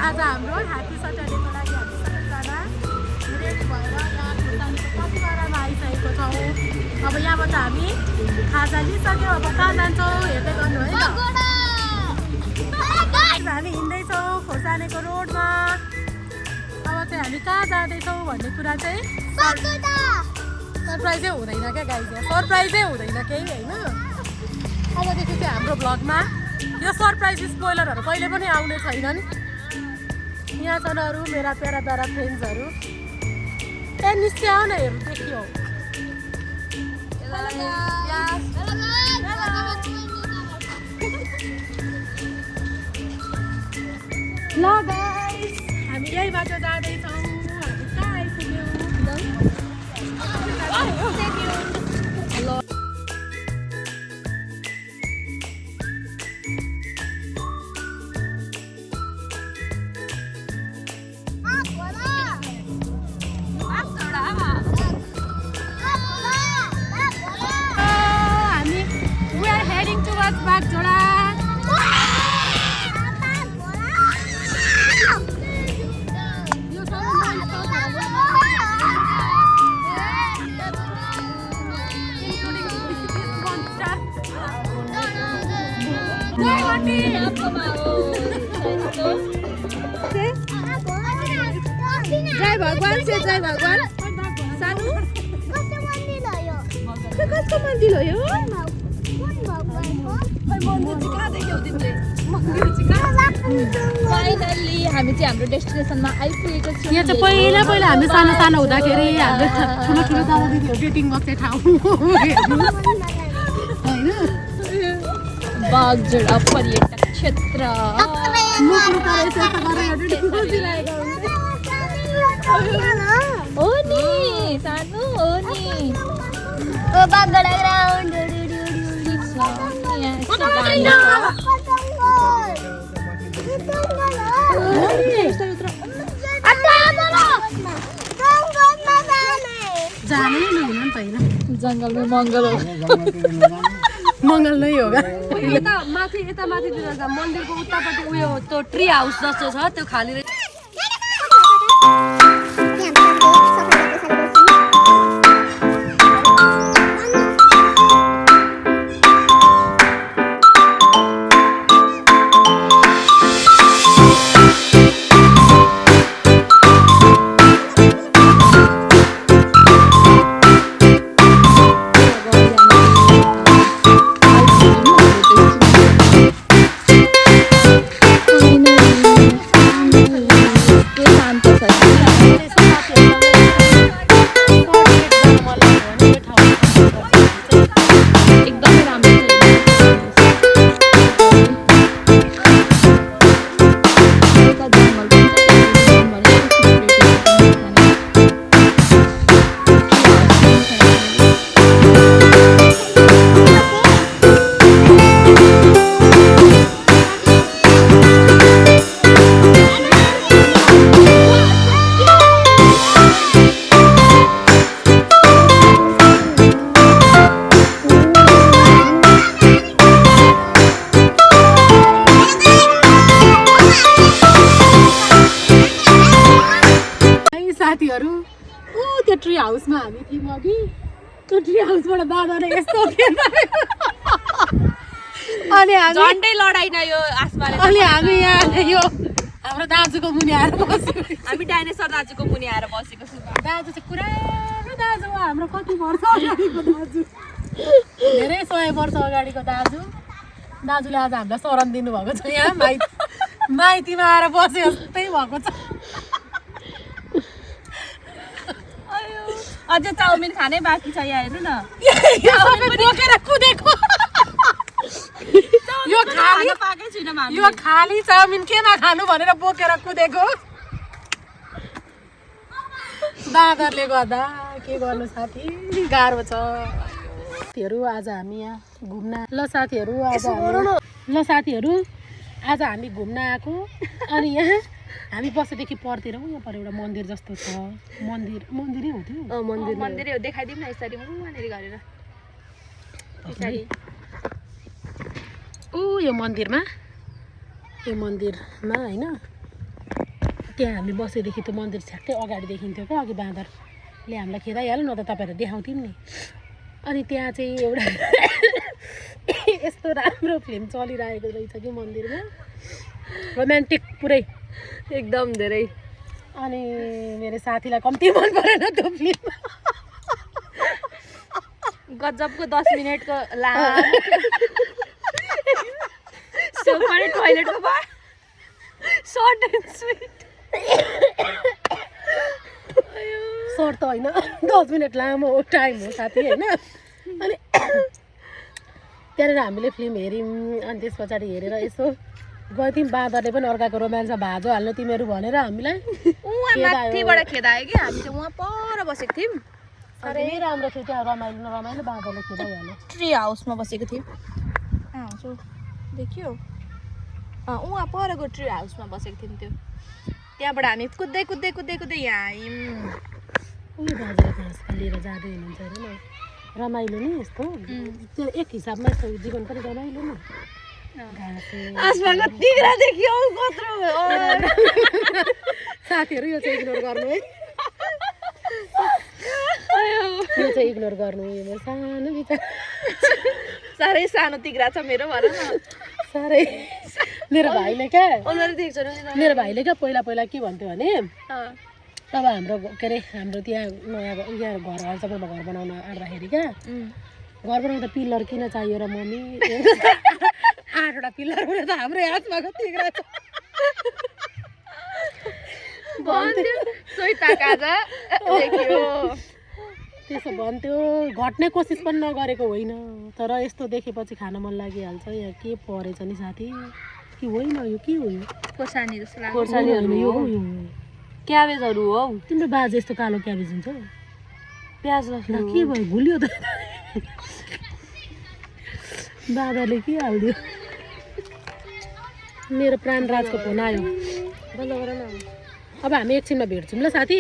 आज हाम्रो ह्याप्पी सटरडेको लागि हामी सबैजना रेडी भएर यहाँ खुर्सानीको कतिवटामा आइसकेको छौँ। अब यहाँबाट हामी खाजा लिइसक्यौँ। अब कहाँ जान्छौँ हेर्दै गर्नु है त। हामी हिँड्दैछौँ खोर्सानीको रोडमा। अब चाहिँ हामी कहाँ जाँदैछौँ भन्ने कुरा चाहिँ सरप्राइजै हुँदैन क्या गाइज, सरप्राइजै हुँदैन केही होइन। अबदेखि चाहिँ हाम्रो भ्लगमा यो सरप्राइज स्पोइलरहरू कहिले पनि आउने छैनन्। यहाँ छन् अरू मेरा प्यारा प्यारा फ्रेन्ड्सहरू। ए निश्चय आऊ न हेर्नु देखियो। ल गाइस हामी यही बाटो जाँदैछौँ। हामी कहाँ आइपुग्यौँ? जय भगवान से जय भगवान। सानू कस्तो मन्दिर हो यो? फाइनल्ली हामी चाहिँ हाम्रो डेस्टिनेसनमा आइपुगेको छौँ। यहाँ चाहिँ पहिला पहिला हामी सानो सानो हुँदाखेरि हामीले ठुलो ठुलो दादा दिदीहरू डेटिङ बस्ने ठाउँ होइन। बागजोडा पर्यटक क्षेत्र हो नि सानो हो नि। बागडा ग्राउन्ड जानै हुन नि त होइन। जङ्गलमा मङ्गल हो। मङ्गल नै होगा। यता माथि यता माथितिर मन्दिरको उतापट्टि उयो त्यो ट्री हाउस जस्तो छ त्यो खाली साथीहरू। त्यो ट्री हाउसमा हामी थियौँ अघि। त्यो ट्री हाउसबाट दादाले यस्तो अनि झन्डै लडाइ न यो आसमाले। अनि हामी यहाँ यो हाम्रो दाजुको मुनि आएर बस्यौँ। हामी डाइनोसर दाजुको मुनि आएर बसेको छौँ। दाजु चाहिँ पुरानो दाजु हो हाम्रो। कति वर्ष अगाडिको दाजु, धेरै 100 वर्ष अगाडिको दाजु। दाजुले आज हामीलाई शरण दिनुभएको छ। यहाँ माइतीमा आएर बसे जस्तै भएको छ। अझै चाउमिन खानै बाँकी छ यहाँ हेर्नु न। बोकेर कुदेको यो खाली चाउमिन केमा खानु भनेर बोकेर कुदेको। बाँदरले गर्दा के गर्नु साथी, गाह्रो छ। साथीहरू आज हामी यहाँ घुम्न आज हामी घुम्न आएको। अनि यहाँ हामी बसेदेखि परतिर यहाँ पर एउटा मन्दिर जस्तो छ। मन्दिरै हो त्यो। मन्दिरै हो। देखाइदिउँ न यसरी वहाँनिर गरेर। यो मन्दिरमा होइन त्यहाँ हामी बसेदेखि त्यो मन्दिर छ्याक्कै अगाडि देखिन्थ्यो क्या अघि बाँदरले हामीलाई खेदाइहाल्यो न त तपाईँहरू देखाउँथ्यौँ नि अनि त्यहाँ चाहिँ एउटा यस्तो राम्रो फिल्म चलिरहेको रहेछ कि मन्दिरमा रोमान्टिक पुरै एकदम धेरै अनि मेरो साथीलाई कम्ती मन परेन त्यो फिल्म गजबको 10 मिनेटको लामो सोफाले टोयलेटको भयो सर्ट एन्ड स्विट सर्ट त होइन 10 मिनट लामो टाइम हो साथी होइन अनि त्यहाँनिर हामीले फिल्म हेऱ्यौँ अनि त्यस पछाडि हेरेर यसो गयो तिमी बाँदरले पनि अर्काको रोमान्समा भाजो हाल्नु तिमीहरू भनेर हामीलाई उहाँ माथिबाट खेदायो कि हामी चाहिँ उहाँ पर बसेको थियौँ साह्रै राम्रो थियो त्यहाँ रमाइलो न रमाइलो बाँदरले खेदाइहाल्यो ट्री हाउसमा बसेको थियौँ देखियो उहाँ परको ट्री हाउसमा बसेको थियौँ त्यो त्यहाँबाट हामी कुद्दै कुद्दै कुद्दै कुद्दै यहाँ आयौँ उयो बाजेले घाँस लिएर जाँदै हुनुहुन्छ अरे नि रमाइलो नि यस्तो त्यो एक हिसाबमा यस्तो जीवन पनि रमाइलो नि आसमानमा तिग्रा देखियो कत्रो साथीहरू यो चाहिँ इग्नोर गर्नु है यो चाहिँ इग्नोर गर्नु यो मेरो सानो विचार साह्रै सानो तिग्रा छ मेरो भन न साह्रै मेरो भाइले क्या उनीहरू देख्छ मेरो भाइले क्या पहिला पहिला के भन्थ्यो भने तब हाम्रो के अरे हाम्रो त्यहाँ नयाँ यहाँ घर हलचपलमा घर बनाउन आउँदाखेरि क्या घर बनाउँदा पिल्लर किन चाहियो र मम्मी 8वटा पिल्लर हुने त हाम्रो हातमा तिग्रा छ त्यसो भन्थ्यो घट्ने कोसिस पनि नगरेको होइन तर यस्तो देखेपछि खान मन लागिहाल्छ यहाँ के परेछ नि साथी कि होइन यो के हो यो खोर्सानी जस्तो लाग्यो खोर्सानीहरू यो हो यो क्याबेजहरू हो तिम्रो बाजे यस्तो कालो क्याबेज हुन्छ प्याज के भयो भुल्यो त बाबाले के हालिदियो मेरो प्राणराजको फोन आयो बन्द गर न अब हामी एकछिनमा भेट्छौँ ल साथी